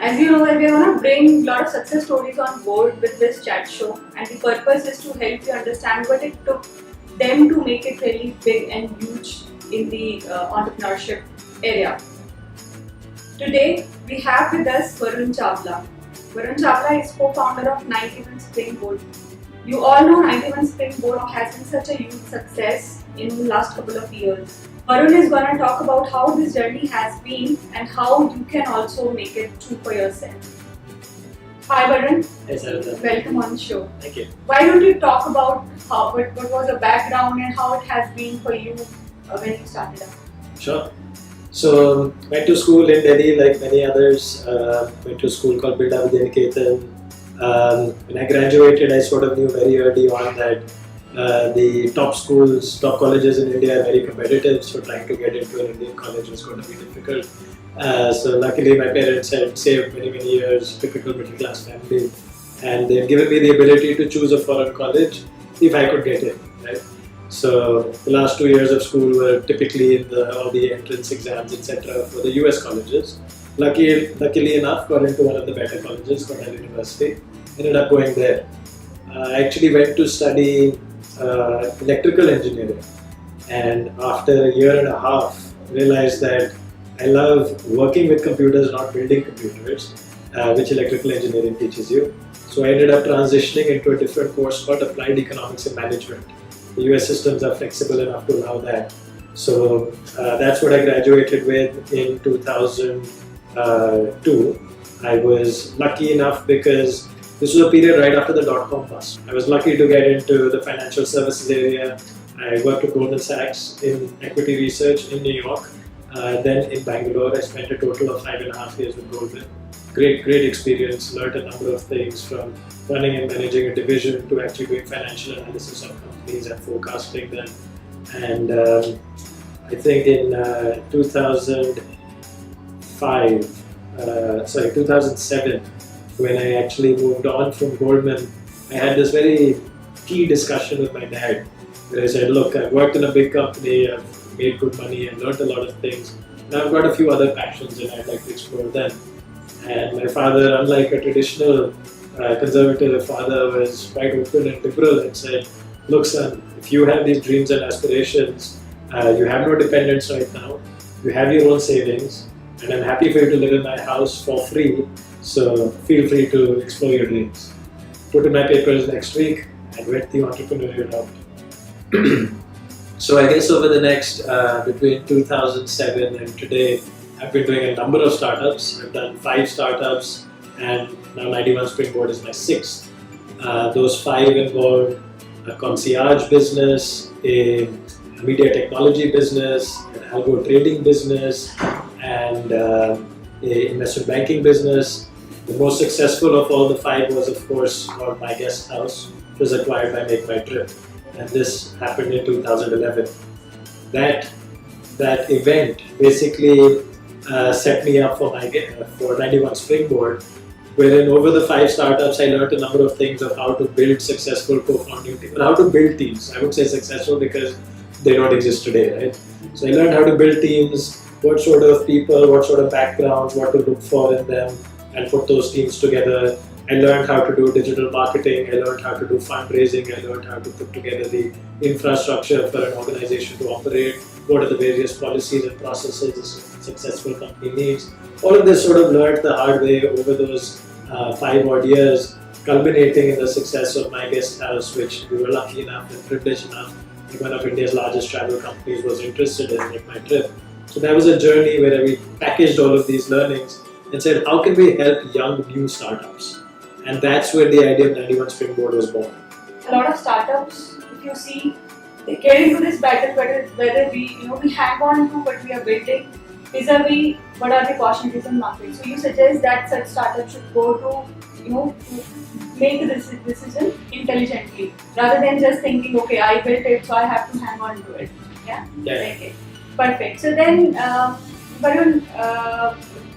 As you know, we are going to bring a lot of success stories on board with this chat show, and the purpose is to help you understand what it took them to make it really big and huge in the entrepreneurship area. Today, we have with us Varun Chawla. Varun Chawla is co-founder of 91 Springboard. You all know 91 Springboard has been such a huge success in the last couple of years. Varun is going to talk about how this journey has been and how you can also make it true for yourself. Hi Varun. Hey Sarita. Welcome on the show. Thank you. Why don't you talk about what was the background and how it has been for you when you started out? Sure. So, went to school in Delhi like many others. Went to a school called Birla Vidyaniketan. When I graduated, I sort of knew very early on that the top schools, top colleges in India are very competitive, so trying to get into an Indian college was going to be difficult. So luckily my parents had saved many years, typical middle class family, and they've given me the ability to choose a foreign college if I could get in, right? So the last 2 years of school were typically in all the entrance exams, etc. for the US colleges. Luckily enough, got into one of the better colleges, Cornell University, ended up going there. I actually went to study electrical engineering, and after a year and a half realized that I love working with computers, not building computers, which electrical engineering teaches you. So I ended up transitioning into a different course called Applied Economics and Management. The US systems are flexible enough to allow that. So that's what I graduated with in 2002. I was lucky enough because this was a period right after the dot-com bust. I was lucky to get into the financial services area. I worked with Goldman Sachs in equity research in New York. Then in Bangalore, I spent a total of 5.5 years with Goldman. Great experience, learned a number of things from running and managing a division to actually doing financial analysis of companies and forecasting them. And I think in 2007, when I actually moved on from Goldman, I had this very key discussion with my dad, where I said, look, I've worked in a big company, I've made good money and learned a lot of things. Now I've got a few other passions and I'd like to explore them. And my father, unlike a traditional conservative father, was quite open and liberal and said, look son, if you have these dreams and aspirations, you have no dependents right now, you have your own savings, and I'm happy for you to live in my house for free, so feel free to explore your dreams. Put in my papers next week and went the entrepreneurial route. So I guess over the next, between 2007 and today, I've been doing a number of startups. I've done 5 startups, and now 91 Springboard is my 6th. Those 5 involved a concierge business, a media technology business, an algo trading business, and an investment banking business. The most successful of all the 5 was, of course, called My Guest House. It was acquired by Make My Trip, and this happened in 2011. That event basically set me up for 91 Springboard, wherein over the 5 startups I learned a number of things of how to build successful co-founding teams, and how to build teams. I would say successful because they don't exist today, right? So I learned how to build teams, what sort of people, what sort of backgrounds, what to look for in them, and put those teams together. I learned how to do digital marketing, I learned how to do fundraising, I learned how to put together the infrastructure for an organization to operate, what are the various policies and processes a successful company needs. All of this sort of learned the hard way over those 5 odd years, culminating in the success of My Guest House, which we were lucky enough and privileged enough that one of India's largest travel companies was interested in Make My Trip. So that was a journey where we packaged all of these learnings and said, how can we help young new startups? And that's where the idea of 91 Springboard was born. A lot of startups, if you see, they get into this battle whether we hang on to what we are building vis-a-vis what are the opportunities in market. So you suggest that such startups should go to make this decision intelligently rather than just thinking, okay, I built it, so I have to hang on to it. Yeah. Okay. Perfect. So then, Varun,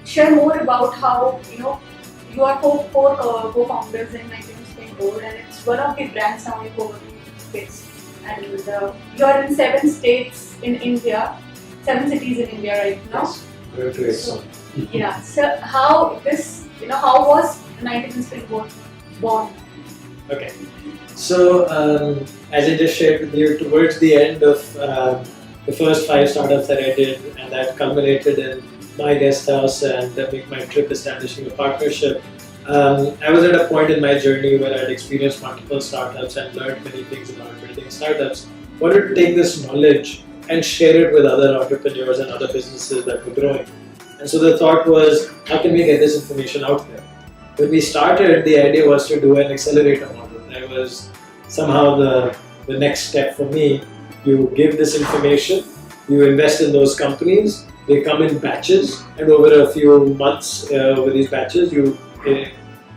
share more about how you are 4 co-founders in 91 Springboard, and it's one of the brands now in Coworking space. And you are in 7 states in India, 7 cities in India right now. Yes, very so, yeah. So how this how was 91 Springboard born? Okay. So, as I just shared with you, towards the end of the first 5 startups that I did, and that culminated in my guest house and my trip establishing a partnership, I was at a point in my journey where I had experienced multiple startups and learned many things about building startups. I wanted to take this knowledge and share it with other entrepreneurs and other businesses that were growing. And so the thought was, how can we get this information out there? When we started, the idea was to do an accelerator model. That was somehow the next step for me. You give this information, you invest in those companies, they come in batches, and over a few months over these batches, you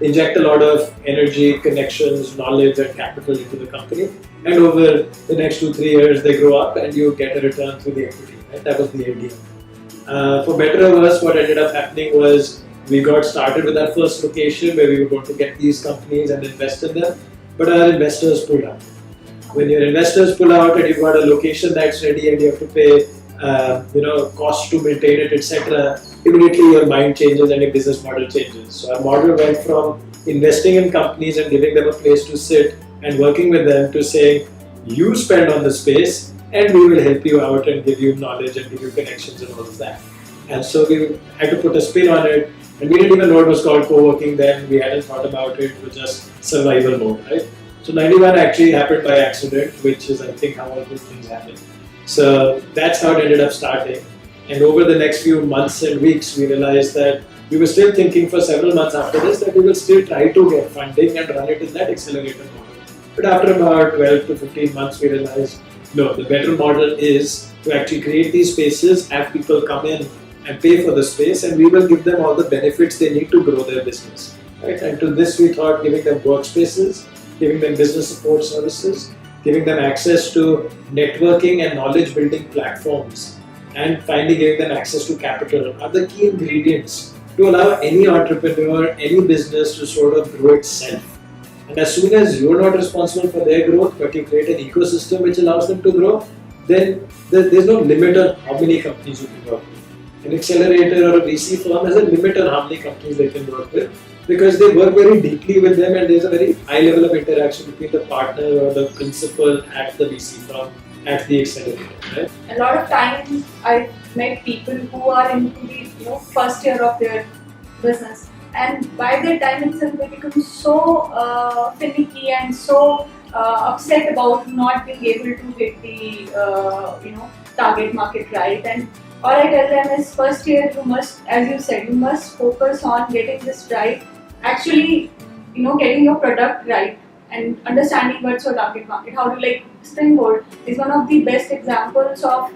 inject a lot of energy, connections, knowledge, and capital into the company. And over the next 2-3 years, they grow up and you get a return through the equity. Right? That was the idea. For better or worse, what ended up happening was we got started with our first location where we were going to get these companies and invest in them, but our investors pulled out. When your investors pull out and you've got a location that's ready and you have to pay cost to maintain it, etc., immediately your mind changes and your business model changes. So our model went from investing in companies and giving them a place to sit and working with them to saying, you spend on the space and we will help you out and give you knowledge and give you connections and all of that. And so we had to put a spin on it, and we didn't even know it was called Coworking then. We hadn't thought about it. It was just survival mode, right? So 91 actually happened by accident, which is I think how all good things happen. So that's how it ended up starting. And over the next few months and weeks, we realized that we were still thinking for several months after this that we will still try to get funding and run it in that accelerator model. But after about 12 to 15 months, we realized, no, the better model is to actually create these spaces, have people come in and pay for the space, and we will give them all the benefits they need to grow their business. Right? And to this, we thought giving them workspaces, giving them business support services, giving them access to networking and knowledge building platforms, and finally giving them access to capital are the key ingredients to allow any entrepreneur, any business to sort of grow itself. And as soon as you're not responsible for their growth, but you create an ecosystem which allows them to grow, then there's no limit on how many companies you can work with. An accelerator or a VC firm has a limit on how many companies they can work with, because they work very deeply with them and there's a very high level of interaction between the partner or the principal at the VC firm, at the accelerator. Right? A lot of times I've met people who are into the first year of their business, and by that time itself they become so finicky and so upset about not being able to hit the target market right. And all I tell them is, first year you must, as you said, you must focus on getting this right, actually getting your product right and understanding what's your target market. How to Springboard is one of the best examples of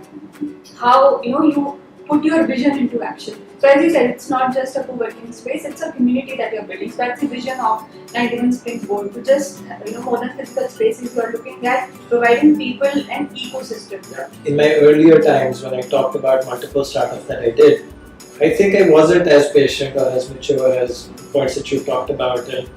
how you put your vision into action. So as you said, it's not just a co-working space, it's a community that you're building. So that's the vision of 91 Springboard, to just more than physical spaces, you are looking at providing people an ecosystem. In my earlier times when I talked about multiple startups that I did, I think I wasn't as patient or as mature as the points that you talked about, and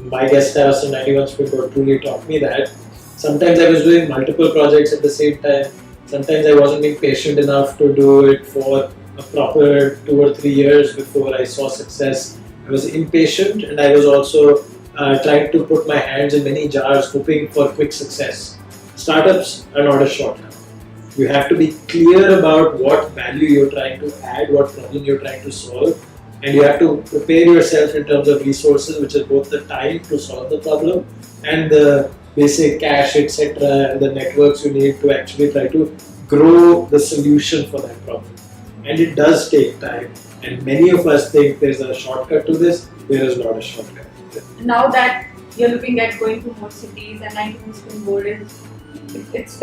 my guest house in 91 Springboard truly taught me that. Sometimes I was doing multiple projects at the same time. Sometimes I wasn't being patient enough to do it for a proper 2 or 3 years before I saw success. I was impatient, and I was also trying to put my hands in many jars hoping for quick success. Startups are not a shortcut. You have to be clear about what value you're trying to add, what problem you're trying to solve, and you have to prepare yourself in terms of resources, which is both the time to solve the problem and the basic cash, etc., and the networks you need to actually try to grow the solution for that problem. And it does take time, and many of us think there's a shortcut to this. There is not a shortcut. Now that you're looking at going to more cities, and 91 Springboard it's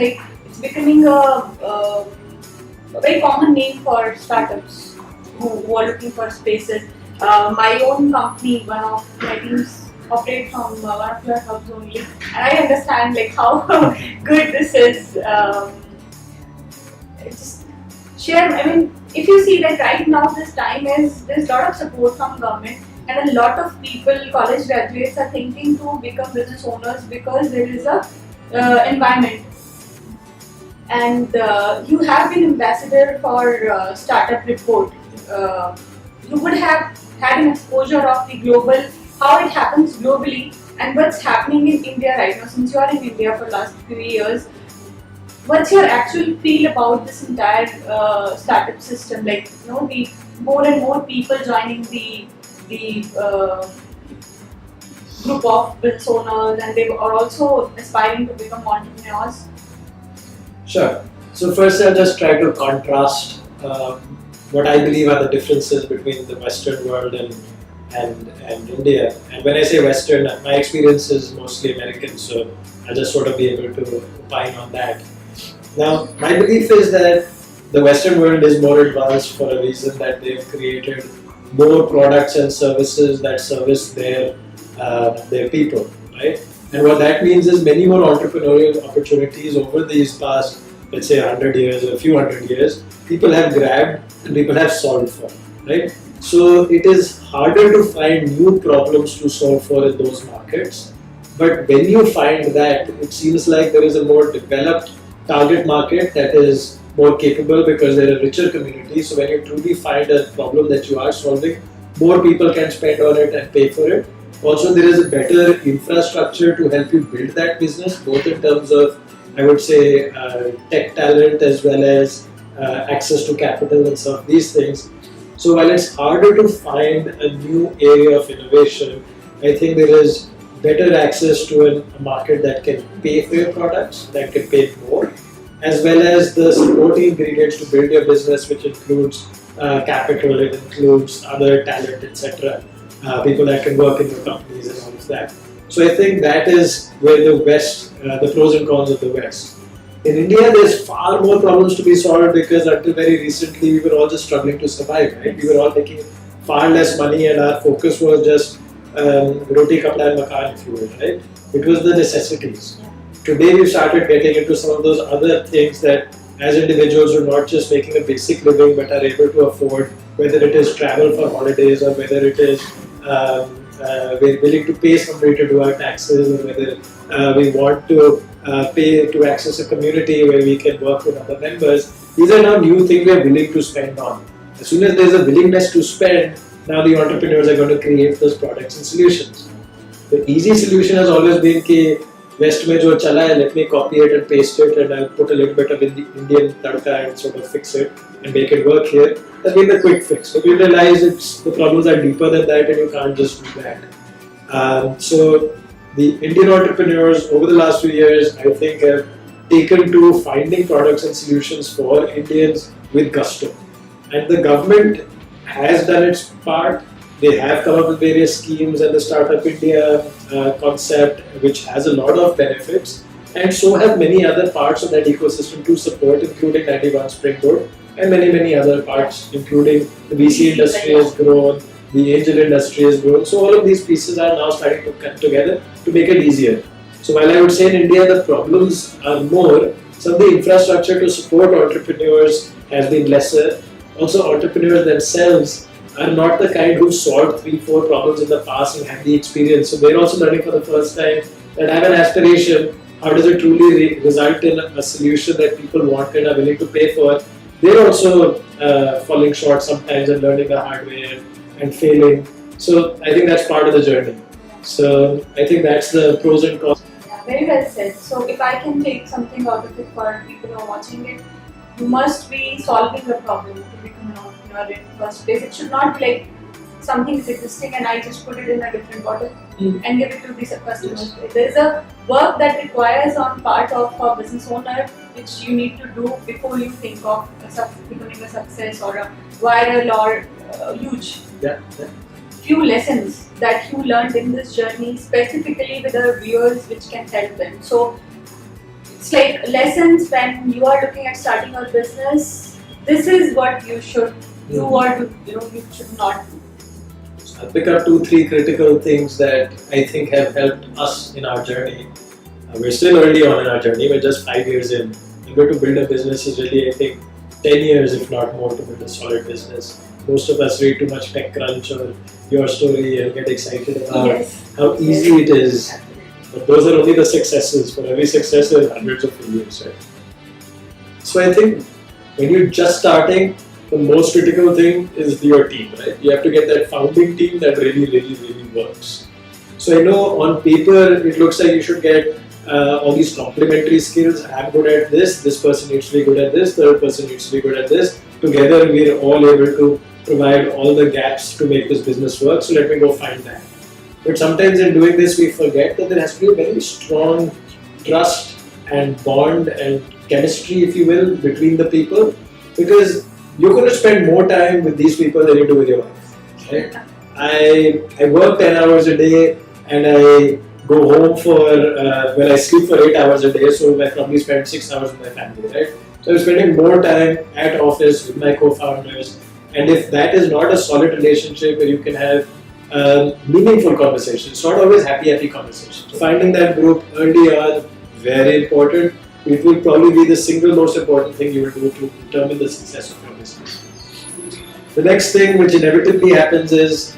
becoming a very common name for startups who are looking for spaces. My own company, one of my teams operate from one of your hubs only, and I understand how good this is. Just share. I mean, if you see that right now, this time there's a lot of support from government, and a lot of people, college graduates, are thinking to become business owners because there is a environment. And you have been ambassador for Startup Report. You would have had an exposure of the global, how it happens globally and what's happening in India right now. Since you are in India for last few years, what's your actual feel about this entire startup system? Like, the more and more people joining the group of business owners, and they are also aspiring to become entrepreneurs. Sure. So first I'll just try to contrast what I believe are the differences between the Western world and India. And when I say Western, my experience is mostly American, so I'll just sort of be able to opine on that. Now, my belief is that the Western world is more advanced for a reason that they've created more products and services that service their people, right? And what that means is many more entrepreneurial opportunities over these past, let's say, 100 years or a few hundred years, people have grabbed and people have solved for, right? So it is harder to find new problems to solve for in those markets. But when you find that, it seems like there is a more developed target market that is more capable because they're a richer community. So when you truly find a problem that you are solving, more people can spend on it and pay for it. Also, there is a better infrastructure to help you build that business, both in terms of, I would say, tech talent as well as access to capital and some of these things. So while it's harder to find a new area of innovation, I think there is better access to a market that can pay for your products, that can pay more, as well as the supporting ingredients to build your business, which includes capital, it includes other talent, etc. People that can work in your companies and all of that. So I think that is where the West, the pros and cons of the West. In India, there's far more problems to be solved because until very recently, we were all just struggling to survive, right? We were all making far less money and our focus was just roti, kapda and makan, if you will, right? It was the necessities. Today, we've started getting into some of those other things that as individuals are not just making a basic living but are able to afford, whether it is travel for holidays or whether it is we're willing to pay somebody to do our taxes, or whether we want to pay to access a community where we can work with other members. These are now new things we are willing to spend on. As soon as there's a willingness to spend, now the entrepreneurs are going to create those products and solutions. The easy solution has always been कि West में जो चला है, let me copy it and paste it and I'll put a little bit of Indian tadka and sort of fix it and make it work here. That's been the quick fix. But we realize the problems are deeper than that and you can't just do that. So the Indian entrepreneurs over the last few years, I think, have taken to finding products and solutions for Indians with gusto. And the government has done its part. They have come up with various schemes and the Startup India concept, which has a lot of benefits, and so have many other parts of that ecosystem to support, including 91 Springboard and many other parts, including the VC industry has grown, the angel industry has grown. So all of these pieces are now starting to come together to make it easier. So while I would say in India the problems are more, some of the infrastructure to support entrepreneurs has been lesser. Also, entrepreneurs themselves are not the kind who solved 3-4 problems in the past and had the experience. So they're also learning for the first time that I have an aspiration. How does it truly result in a solution that people want and are willing to pay for? They're also falling short sometimes and learning the hard way and failing. So I think that's part of the journey. So I think that's the pros and cons. Yeah, very well said. So if I can take something out of it for people who are watching it, you must be solving a problem to become an entrepreneur in the first place. It should not be like something is existing and I just put it in a different bottle and give it to the customers. Yes. There is a work that requires on part of a business owner which you need to do before you think of becoming a success or a viral or huge. Yeah. Few lessons that you learned in this journey specifically with the viewers which can help them. So it's like lessons when you are looking at starting a business. This is what you should do or do, you should not do. I'll pick up 2-3 critical things that I think have helped us in our journey. We're still early on in our journey. We're just 5 years in. And to build a business is really, I think, 10 years if not more to build a solid business. Most of us read too much TechCrunch or your story and get excited about how easy it is. But those are only the successes. For every success, there are hundreds of failures, right? So I think when you're just starting, the most critical thing is your team, right? You have to get that founding team that really works. So I know on paper it looks like you should get all these complementary skills. I'm good at this person needs to be good at this, third person needs to be good at this. Together we're all able to provide all the gaps to make this business work, so let me go find that. But sometimes in doing this we forget that there has to be a very strong trust and bond and chemistry, if you will, between the people, because you're going to spend more time with these people than you do with your wife. Right? I work 10 hours a day and I go home for, I sleep for 8 hours a day, so I probably spend 6 hours with my family, right? So I'm spending more time at office with my co-founders, and if that is not a solid relationship where you can have meaningful conversations, it's not always happy conversations. So finding that group early on, very important. It will probably be the single most important thing you will do to determine the success of your business. The next thing which inevitably happens is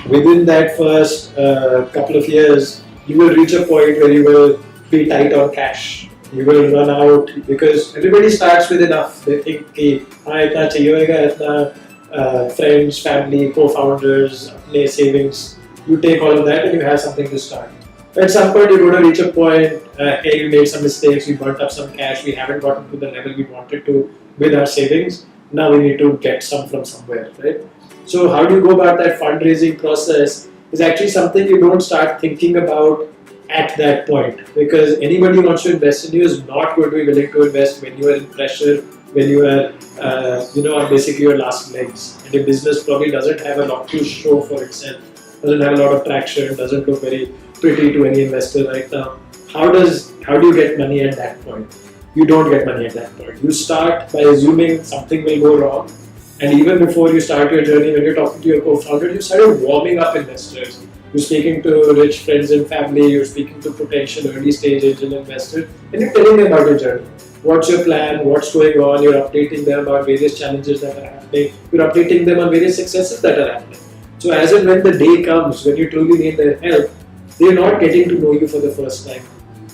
within that first couple of years, you will reach a point where you will be tight on cash. You will run out because everybody starts with enough. They think, itna chahiye hoga, itna friends, family, co-founders, apne savings. You take all of that and you have something to start. At some point, you're going to reach a point, hey, we made some mistakes, we burnt up some cash, we haven't gotten to the level we wanted to with our savings. Now we need to get some from somewhere, right? So how do you go about that fundraising process is actually something you don't start thinking about at that point, because anybody who wants to invest in you is not going to be willing to invest when you are in pressure, when you are, on basically your last legs. And your business probably doesn't have a lot to show for itself, doesn't have a lot of traction, doesn't look very pretty to any investor right now. How do you get money at that point? You don't get money at that point. You start by assuming something will go wrong, and even before you start your journey, when you're talking to your co-founder, you started warming up investors. You're speaking to rich friends and family, you're speaking to potential early stage angel investors, and you're telling them about your journey. What's your plan? What's going on? You're updating them about various challenges that are happening. You're updating them on various successes that are happening. So as and when the day comes, when you truly need their help, they're not getting to know you for the first time.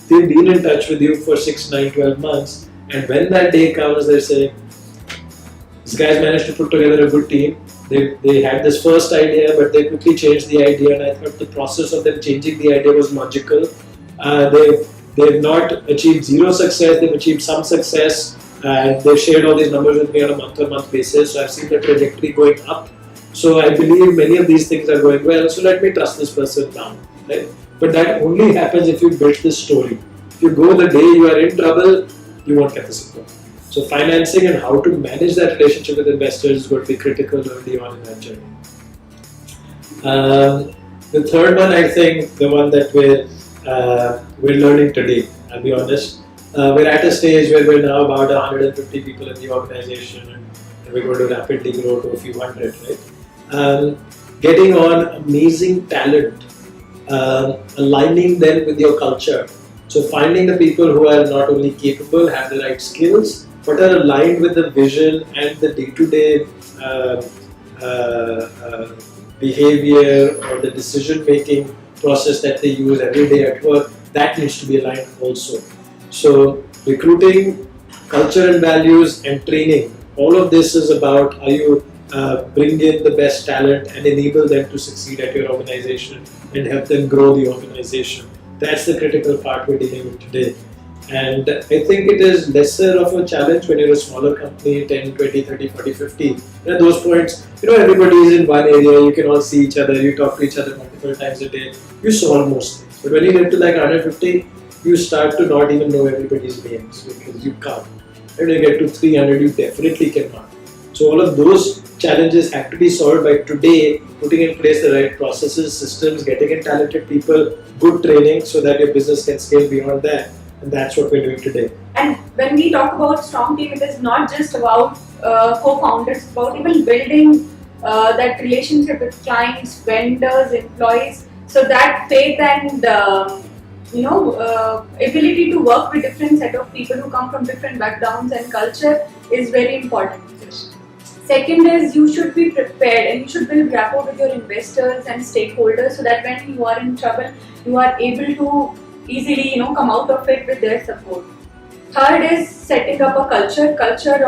They've been in touch with you for 6, 9, 12 months, and when that day comes, they're saying, this guy's managed to put together a good team. They had this first idea, but they quickly changed the idea, and I thought the process of them changing the idea was logical. They've not achieved zero success, they've achieved some success, and they've shared all these numbers with me on a month-on-month basis, so I've seen the trajectory going up. So I believe many of these things are going well, so let me trust this person now. Right? But that only happens if you build this story. If you go the day you are in trouble, you won't get the support. So financing and how to manage that relationship with investors is going to be critical early on in that journey. The third one, I think, the one that we're learning today, I'll be honest. We're at a stage where we're now about 150 people in the organization, and we're going to rapidly grow to a few hundred, right? Getting on amazing talent, aligning them with your culture. So finding the people who are not only capable, have the right skills, but are aligned with the vision and the day-to-day behavior or the decision-making process that they use every day at work, that needs to be aligned also. So recruiting, culture and values, and training, all of this is about how you bring in the best talent and enable them to succeed at your organization and help them grow the organization. That's the critical part we're dealing with today. And I think it is lesser of a challenge when you're a smaller company, 10, 20, 30, 40, 50. At those points, everybody is in one area, you can all see each other, you talk to each other multiple times a day, you solve most things. But when you get to like 150, you start to not even know everybody's names because you can't. When you get to 300, you definitely cannot. So all of those challenges have to be solved by today, putting in place the right processes, systems, getting in talented people, good training so that your business can scale beyond that. And that's what we're doing today. And when we talk about strong team, it is not just about co-founders, it's about even building that relationship with clients, vendors, employees. So that faith and ability to work with different set of people who come from different backgrounds and culture is very important. Second is you should be prepared and you should build rapport with your investors and stakeholders so that when you are in trouble, you are able to easily come out of it with their support. Third is setting up a culture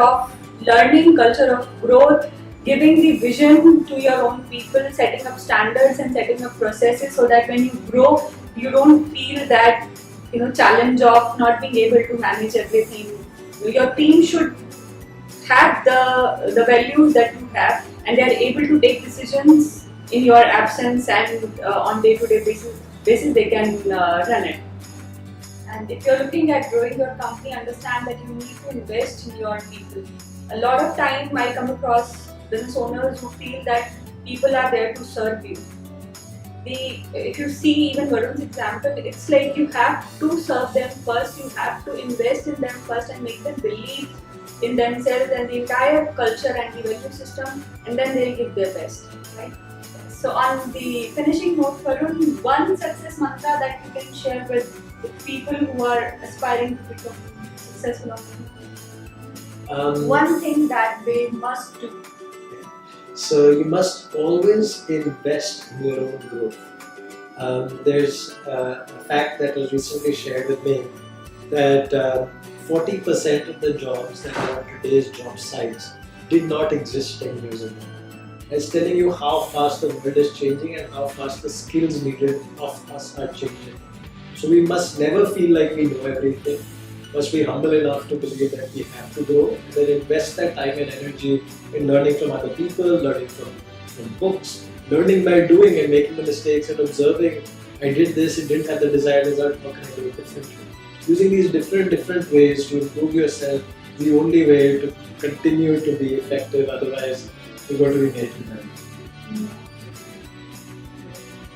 of learning, culture of growth, giving the vision to your own people, setting up standards and setting up processes so that when you grow, you don't feel that challenge of not being able to manage everything. Your team should have the values that you have, and they are able to take decisions in your absence, and on day-to-day basis they can run it. And if you're looking at growing your company, understand that you need to invest in your people. A lot of time I come across business owners who feel that people are there to serve you. If you see even Varun's example, it's like you have to serve them first, you have to invest in them first and make them believe in themselves and the entire culture and the value system, and then they'll give their best, right? So on the finishing note, Varun, one success mantra that you can share with people who are aspiring to become successful entrepreneurs. One thing that they must do. So you must always invest in your own growth. There's a fact that was recently shared with me that 40% of the jobs that are on today's job sites did not exist 10 years ago. It's telling you how fast the world is changing and how fast the skills needed of us are changing. So we must never feel like we know everything. Must be humble enough to believe that we have to grow, and then invest that time and energy in learning from other people, learning from books, learning by doing and making the mistakes and observing. I did this, it didn't have the desired result, how can I do it differently? Using these different ways to improve yourself is the only way to continue to be effective, otherwise you're going to be making money.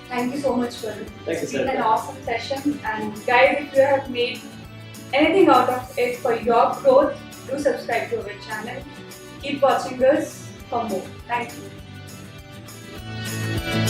Thank you so much, Varun. Thank you, It's been Sarita. an awesome session, and guys, if you have made anything out of it for your growth, do subscribe to our channel. Keep watching us for more. Thank you.